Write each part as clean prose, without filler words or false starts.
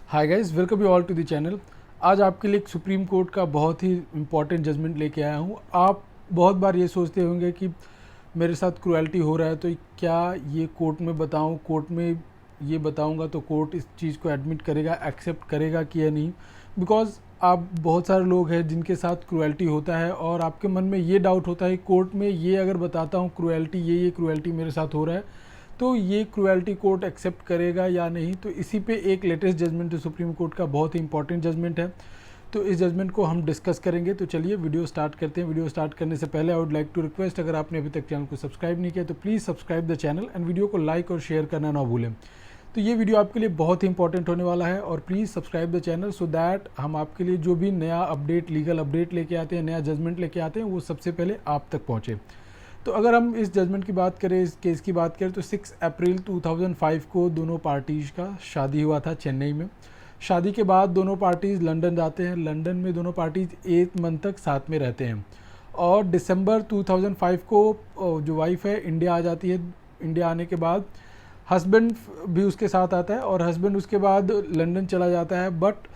Hi guys, welcome you all to the channel. आज आपके लिए एक सुप्रीम कोर्ट का बहुत ही इम्पॉर्टेंट जजमेंट लेके आया हूँ। आप बहुत बार ये सोचते होंगे कि मेरे साथ क्रुएल्टी हो रहा है तो क्या ये कोर्ट में बताऊँ, कोर्ट में ये बताऊँगा तो कोर्ट इस चीज़ को एडमिट करेगा, एक्सेप्ट करेगा कि या नहीं। बिकॉज आप बहुत सारे लोग हैं जिनके साथ क्रुएल्टी होता है और आपके मन में ये डाउट होता है कोर्ट में ये अगर बताता हूँ क्रुएल्टी, ये क्रुएल्टी मेरे साथ हो रहा है तो ये क्रुएल्टी कोर्ट एक्सेप्ट करेगा या नहीं। तो इसी पे एक लेटेस्ट जजमेंट है सुप्रीम कोर्ट का, बहुत ही इंपॉर्टेंट जजमेंट है। तो इस जजमेंट को हम डिस्कस करेंगे। तो चलिए वीडियो स्टार्ट करते हैं। वीडियो स्टार्ट करने से पहले I would like to request, अगर आपने अभी तक चैनल को सब्सक्राइब नहीं किया तो please subscribe the channel and video को लाइक और शेयर करना ना भूलें। तो ये वीडियो आपके लिए बहुत ही इंपॉर्टेंट होने वाला है और please subscribe the channel so that हम आपके लिए जो भी नया अपडेट, लीगल अपडेट लेके आते हैं, नया जजमेंट लेके आते हैं, वो सबसे पहले आप तक पहुँचे। तो अगर हम इस जजमेंट की बात करें, इस केस की बात करें तो 6 अप्रैल 2005 को दोनों पार्टीज़ का शादी हुआ था चेन्नई में। शादी के बाद दोनों पार्टीज़ लंदन जाते हैं। लंदन में दोनों पार्टीज़ 8 मंथ तक साथ में रहते हैं और दिसंबर 2005 को जो वाइफ है इंडिया आ जाती है। इंडिया आने के बाद हस्बैंड भी उसके साथ आता है और हस्बैंड उसके बाद लंदन चला जाता है। बट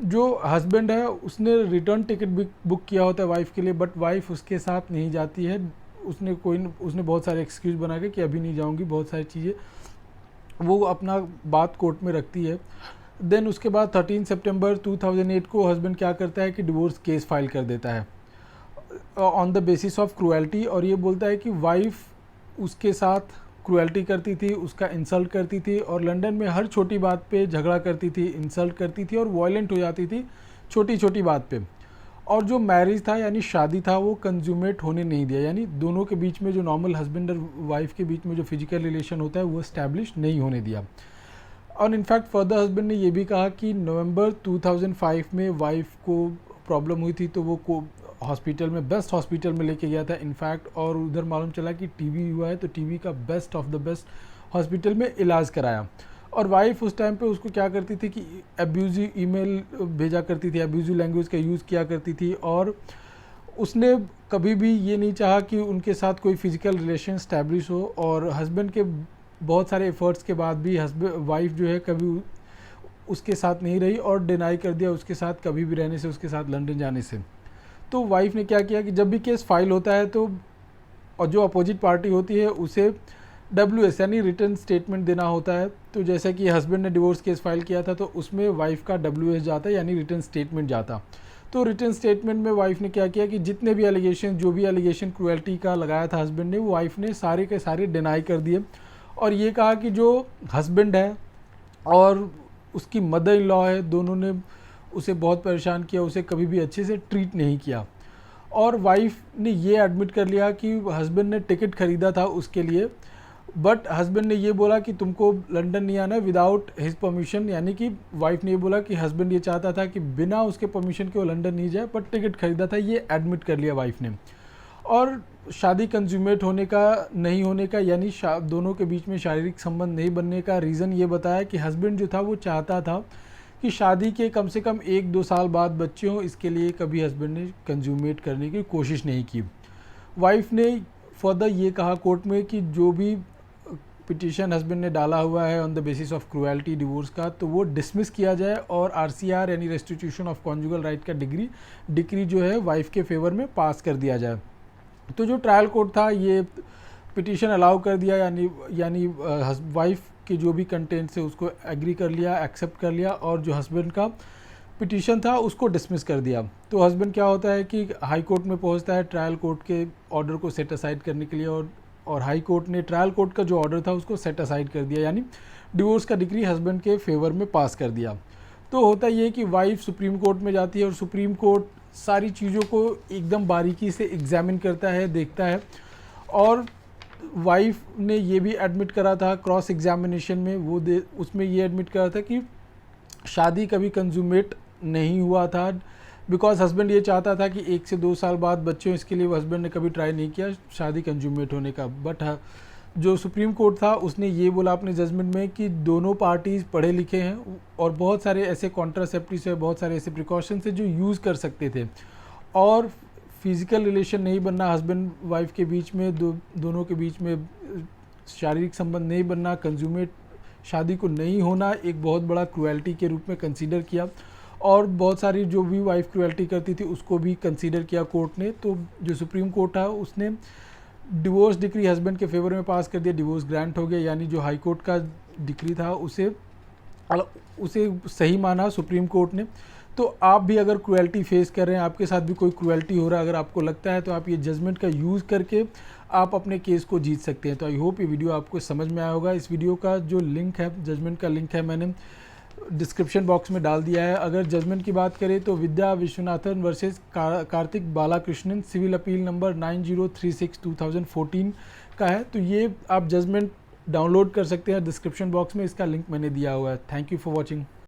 जो हस्बैंड है उसने रिटर्न टिकट बुक किया होता है वाइफ के लिए, बट वाइफ उसके साथ नहीं जाती है। उसने बहुत सारे एक्सक्यूज़ बना के कि अभी नहीं जाऊंगी, बहुत सारी चीज़ें वो अपना बात कोर्ट में रखती है। देन उसके बाद 13 सितंबर 2008 को हस्बैंड क्या करता है कि डिवोर्स केस फाइल कर देता है on the basis of cruelty, और ये बोलता है कि वाइफ उसके साथ क्रुएल्टी करती थी, उसका इंसल्ट करती थी और लंदन में हर छोटी बात पे झगड़ा करती थी, इंसल्ट करती थी और वायलेंट हो जाती थी छोटी छोटी बात पे। और जो मैरिज था यानी शादी था वो कंज्यूमेट होने नहीं दिया, यानी दोनों के बीच में जो नॉर्मल हस्बैंड और वाइफ के बीच में जो फिजिकल रिलेशन होता है वो इस्टेब्लिश नहीं होने दिया। और इनफैक्ट फर्दर हस्बैंड ने ये भी कहा कि नवंबर 2005 में वाइफ को प्रॉब्लम हुई थी तो वो हॉस्पिटल में, बेस्ट हॉस्पिटल में लेके गया था इनफैक्ट, और उधर मालूम चला कि टीबी हुआ है तो टीबी का best of the best hospital में इलाज कराया। और वाइफ उस टाइम पे उसको क्या करती थी कि एब्यूजिव ईमेल भेजा करती थी, एब्यूजिव लैंग्वेज का यूज़ किया करती थी और उसने कभी भी ये नहीं चाहा कि उनके साथ कोई फिजिकल रिलेशन स्टैब्लिश हो। और हस्बैंड के बहुत सारे एफर्ट्स के बाद भी वाइफ जो है कभी उसके साथ नहीं रही और डिनाई कर दिया उसके साथ कभी भी रहने से, उसके साथ लंदन जाने से। तो वाइफ ने क्या किया कि जब भी केस फाइल होता है तो और जो अपोजिट पार्टी होती है उसे WS यानी रिटर्न स्टेटमेंट देना होता है। तो जैसे कि हस्बैंड ने डिवोर्स केस फाइल किया था तो उसमें वाइफ का WS जाता है यानी रिटर्न स्टेटमेंट जाता। तो रिटर्न स्टेटमेंट में वाइफ ने क्या किया कि जितने भी एलिगेशन, जो भी एलिगेशन क्रुएल्टी का लगाया था हस्बैंड ने, वो वाइफ ने सारे के सारे डिनाई कर दिए और ये कहा कि जो हस्बैंड है और उसकी मदर इन लॉ है, दोनों ने उसे बहुत परेशान किया, उसे कभी भी अच्छे से ट्रीट नहीं किया। और वाइफ ने ये एडमिट कर लिया कि हस्बैंड ने टिकट खरीदा था उसके लिए, बट हस्बैंड ने ये बोला कि तुमको लंदन नहीं आना है विदाउट हिज परमिशन, यानी कि वाइफ ने ये बोला कि हस्बैंड ये चाहता था कि बिना उसके परमिशन के वो लंदन नहीं जाए, बट टिकट खरीदा था, ये एडमिट कर लिया वाइफ ने। और शादी कंज्यूमेट होने का नहीं होने का यानी दोनों के बीच में शारीरिक संबंध नहीं बनने का रीज़न ये बताया कि हस्बैंड जो था वो चाहता था कि शादी के कम से कम 1-2 साल बाद बच्चे हों, इसके लिए कभी हस्बैंड ने कंज्यूमेट करने की कोशिश नहीं की। वाइफ ने फर्दर ये कहा कोर्ट में कि जो भी पिटीशन हस्बैंड ने डाला हुआ है on the basis of cruelty divorce का, तो वो डिसमिस किया जाए और RCR यानी रेस्टिट्यूशन ऑफ कॉन्जुगल राइट का डिक्री जो है वाइफ के फेवर में पास कर दिया जाए। तो जो ट्रायल कोर्ट था ये पिटीशन अलाउ कर दिया, यानी वाइफ के जो भी कंटेंट से उसको एग्री कर लिया, एक्सेप्ट कर लिया और जो हस्बैंड का पिटीशन था उसको डिसमिस कर दिया। तो हस्बैंड क्या होता है कि हाई कोर्ट में पहुंचता है ट्रायल कोर्ट के ऑर्डर को सेट असाइड करने के लिए और हाई कोर्ट ने ट्रायल कोर्ट का जो ऑर्डर था उसको सेट असाइड कर दिया, यानी डिवोर्स का डिक्री हस्बैंड के फेवर में पास कर दिया। तो होता ये कि वाइफ सुप्रीम कोर्ट में जाती है और सुप्रीम कोर्ट सारी चीज़ों को एकदम बारीकी से एग्जामिन करता है, देखता है। और वाइफ ने ये भी एडमिट करा था क्रॉस एग्जामिनेशन में, उसमें ये एडमिट करा था कि शादी कभी कंज्यूमेट नहीं हुआ था, बिकॉज हस्बैंड ये चाहता था कि 1 से 2 साल बाद बच्चे हों, इसके लिए हस्बैंड ने कभी ट्राई नहीं किया शादी कंज्यूमेट होने का। बट जो सुप्रीम कोर्ट था उसने ये बोला अपने जजमेंट में कि दोनों पार्टीज पढ़े लिखे हैं और बहुत सारे ऐसे कॉन्ट्रासेप्टिव्स है, बहुत सारे ऐसे प्रिकॉशंस है जो यूज़ कर सकते थे और फिज़िकल रिलेशन नहीं बनना हस्बैंड वाइफ के बीच में, दोनों के बीच में शारीरिक संबंध नहीं बनना, कंज्यूमेट शादी को नहीं होना एक बहुत बड़ा क्रुएल्टी के रूप में कंसीडर किया, और बहुत सारी जो भी वाइफ क्रुएल्टी करती थी उसको भी कंसीडर किया कोर्ट ने। तो जो सुप्रीम कोर्ट था उसने डिवोर्स डिक्री हस्बैंड के फेवर में पास कर दिया, डिवोर्स ग्रांट हो गया, यानी जो हाई कोर्ट का डिक्री था उसे सही माना सुप्रीम कोर्ट ने। तो आप भी अगर क्रुएल्टी फेस कर रहे हैं, आपके साथ भी कोई क्रुएल्टी हो रहा है, अगर आपको लगता है, तो आप ये जजमेंट का यूज़ करके आप अपने केस को जीत सकते हैं। तो आई होप ये वीडियो आपको समझ में आया होगा। इस वीडियो का जो लिंक है, जजमेंट का लिंक है, मैंने डिस्क्रिप्शन बॉक्स में डाल दिया है। अगर जजमेंट की बात करें तो Vidya Viswanathan versus Karthik Balakrishnan, civil appeal number 9036/2014 का है। तो ये आप जजमेंट डाउनलोड कर सकते हैं, डिस्क्रिप्शन बॉक्स में इसका लिंक मैंने दिया हुआ है। Thank you for watching.